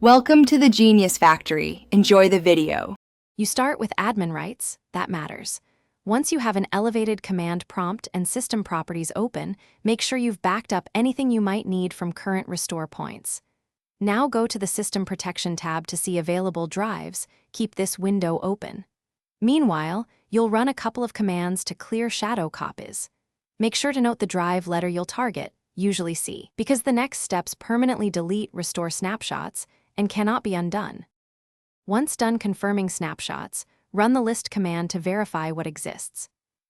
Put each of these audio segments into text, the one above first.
Welcome to the Genius Factory. Enjoy the video. You start with admin rights, that matters. Once you have an elevated command prompt and system properties open, make sure you've backed up anything you might need from current restore points. Now go to the System Protection tab to see available drives. Keep this window open. Meanwhile, you'll run a couple of commands to clear shadow copies. Make sure to note the drive letter you'll target, usually C, because the next steps permanently delete restore snapshots and cannot be undone. Once done confirming snapshots, run the list command to verify what exists.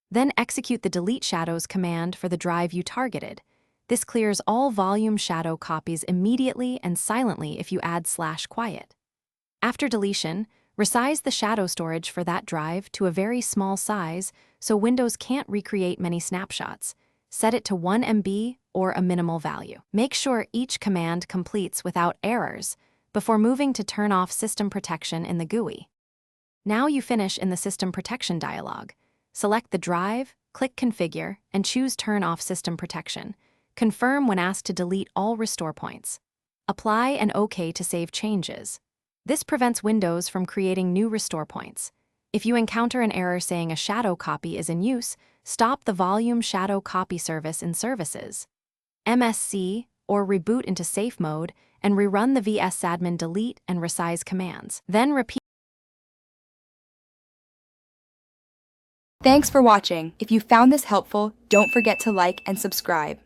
Then execute the delete shadows command for the drive you targeted. This clears all volume shadow copies immediately and silently if you add /quiet. After deletion, resize the shadow storage for that drive to a very small size so Windows can't recreate many snapshots. Set it to 1 MB or a minimal value. Make sure each command completes without errors before moving to turn off system protection in the GUI. Now you finish in the System Protection dialog. Select the drive, click Configure, and choose Turn off System Protection. Confirm when asked to delete all restore points. Apply and OK to save changes. This prevents Windows from creating new restore points. If you encounter an error saying a shadow copy is in use, stop the volume shadow copy service in Services, MSC, or reboot into safe mode and rerun the vsadmin delete and resize commands. Then repeat. Thanks for watching. If you found this helpful, don't forget to like and subscribe.